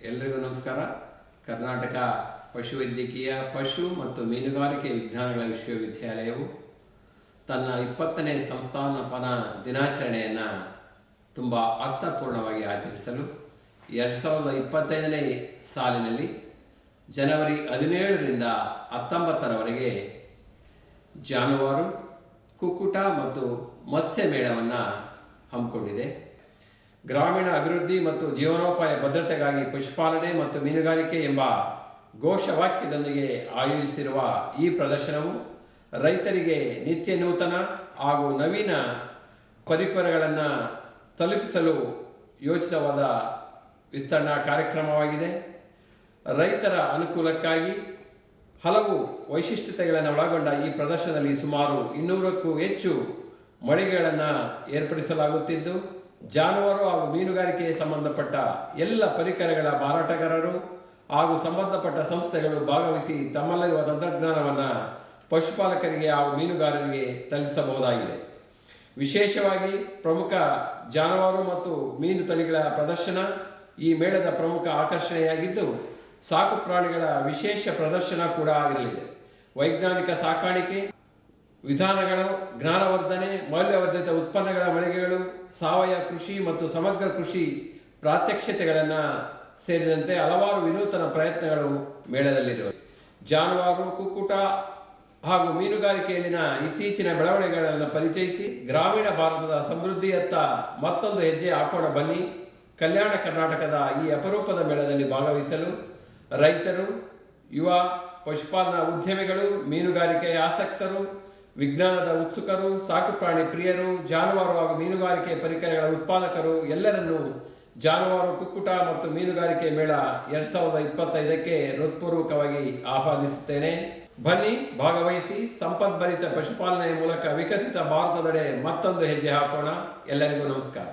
ಎಲ್ರಿಗೂ ನಮಸ್ಕಾರ. ಕರ್ನಾಟಕ ಪಶುವೈದ್ಯಕೀಯ ಪಶು ಮತ್ತು ಮೀನುಗಾರಿಕೆ ವಿಜ್ಞಾನಗಳ ವಿಶ್ವವಿದ್ಯಾಲಯವು ತನ್ನ 20ನೇ ಸಂಸ್ಥಾಪನಾ ದಿನಾಚರಣೆಯನ್ನು ತುಂಬ ಅರ್ಥಪೂರ್ಣವಾಗಿ ಆಚರಿಸಲು 2025ನೇ ಸಾಲಿನಲ್ಲಿ ಜನವರಿ 17ರಿಂದ 19ರವರೆಗೆ ಜಾನುವಾರು, ಕುಕ್ಕುಟ ಮತ್ತು ಮತ್ಸ್ಯ ಮೇಳವನ್ನು ಹಮ್ಮಿಕೊಂಡಿದೆ. ಗ್ರಾಮೀಣ ಅಭಿವೃದ್ಧಿ ಮತ್ತು ಜೀವನೋಪಾಯ ಭದ್ರತೆಗಾಗಿ ಪಶುಪಾಲನೆ ಮತ್ತು ಮೀನುಗಾರಿಕೆ ಎಂಬ ಘೋಷವಾಕ್ಯದೊಂದಿಗೆ ಆಯೋಜಿಸಿರುವ ಈ ಪ್ರದರ್ಶನವು ರೈತರಿಗೆ ನಿತ್ಯ ನೂತನ ಹಾಗೂ ನವೀನ ಪರಿಕರಗಳನ್ನು ತಲುಪಿಸಲು ಯೋಚಿತವಾದ ವಿಸ್ತರಣಾ ಕಾರ್ಯಕ್ರಮವಾಗಿದೆ. ರೈತರ ಅನುಕೂಲಕ್ಕಾಗಿ ಹಲವು ವೈಶಿಷ್ಟ್ಯತೆಗಳನ್ನು ಒಳಗೊಂಡ ಈ ಪ್ರದರ್ಶನದಲ್ಲಿ ಸುಮಾರು 200ಕ್ಕೂ ಹೆಚ್ಚು ಮಳಿಗೆಗಳನ್ನು ಏರ್ಪಡಿಸಲಾಗುತ್ತಿದ್ದು, ಜಾನುವಾರು ಹಾಗೂ ಮೀನುಗಾರಿಕೆಗೆ ಸಂಬಂಧಪಟ್ಟ ಎಲ್ಲ ಪರಿಕರಗಳ ಮಾರಾಟಗಾರರು ಹಾಗೂ ಸಂಬಂಧಪಟ್ಟ ಸಂಸ್ಥೆಗಳು ಭಾಗವಹಿಸಿ ತಮ್ಮಲ್ಲಿರುವ ತಂತ್ರಜ್ಞಾನವನ್ನು ಪಶುಪಾಲಕರಿಗೆ ಹಾಗೂ ಮೀನುಗಾರರಿಗೆ ತಲುಪಿಸಬಹುದಾಗಿದೆ. ವಿಶೇಷವಾಗಿ ಪ್ರಮುಖ ಜಾನುವಾರು ಮತ್ತು ಮೀನು ತಳಿಗಳ ಪ್ರದರ್ಶನ ಈ ಮೇಳದ ಪ್ರಮುಖ ಆಕರ್ಷಣೆಯಾಗಿದ್ದು, ಸಾಕು ಪ್ರಾಣಿಗಳ ವಿಶೇಷ ಪ್ರದರ್ಶನ ಕೂಡ ಇರಲಿದೆ. ವೈಜ್ಞಾನಿಕ ಸಾಕಾಣಿಕೆ ವಿಧಾನಗಳು, ಜ್ಞಾನವರ್ಧನೆ, ಮೌಲ್ಯವರ್ಧಿತ ಉತ್ಪನ್ನಗಳ ಮಳಿಗೆಗಳು, ಸಾವಯವ ಕೃಷಿ ಮತ್ತು ಸಮಗ್ರ ಕೃಷಿ ಪ್ರಾತ್ಯಕ್ಷಿತೆಗಳನ್ನು ಸೇರಿದಂತೆ ಹಲವಾರು ವಿನೂತನ ಪ್ರಯತ್ನಗಳು ಮೇಳದಲ್ಲಿರುವೆ. ಜಾನುವಾರು, ಕುಕ್ಕುಟ ಹಾಗೂ ಮೀನುಗಾರಿಕೆಯಲ್ಲಿನ ಇತ್ತೀಚಿನ ಬೆಳವಣಿಗೆಗಳನ್ನು ಪರಿಚಯಿಸಿ ಗ್ರಾಮೀಣ ಭಾರತದ ಸಮೃದ್ಧಿಯತ್ತ ಮತ್ತೊಂದು ಹೆಜ್ಜೆ ಹಾಕೋಣ ಬನ್ನಿ. ಕಲ್ಯಾಣ ಕರ್ನಾಟಕದ ಈ ಅಪರೂಪದ ಮೇಳದಲ್ಲಿ ಭಾಗವಹಿಸಲು ರೈತರು, ಯುವ ಪಶುಪಾಲನಾ ಉದ್ಯಮಿಗಳು, ಮೀನುಗಾರಿಕೆಯ ಆಸಕ್ತರು, ವಿಜ್ಞಾನದ ಉತ್ಸುಕರು, ಸಾಕುಪ್ರಾಣಿ ಪ್ರಿಯರು, ಜಾನುವಾರು ಹಾಗೂ ಮೀನುಗಾರಿಕೆ ಪರಿಕರಗಳ ಉತ್ಪಾದಕರು ಎಲ್ಲರನ್ನೂ ಜಾನುವಾರು, ಕುಕ್ಕುಟ ಮತ್ತು ಮೀನುಗಾರಿಕೆ ಮೇಳ 2025ಕ್ಕೆ ಹೃತ್ಪೂರ್ವಕವಾಗಿ ಆಹ್ವಾನಿಸುತ್ತೇನೆ. ಬನ್ನಿ, ಭಾಗವಹಿಸಿ ಸಂಪದ್ಭರಿತ ಪಶುಪಾಲನೆಯ ಮೂಲಕ ವಿಕಸಿತ ಭಾರತದೆಡೆ ಮತ್ತೊಂದು ಹೆಜ್ಜೆ ಹಾಕೋಣ. ಎಲ್ಲರಿಗೂ ನಮಸ್ಕಾರ.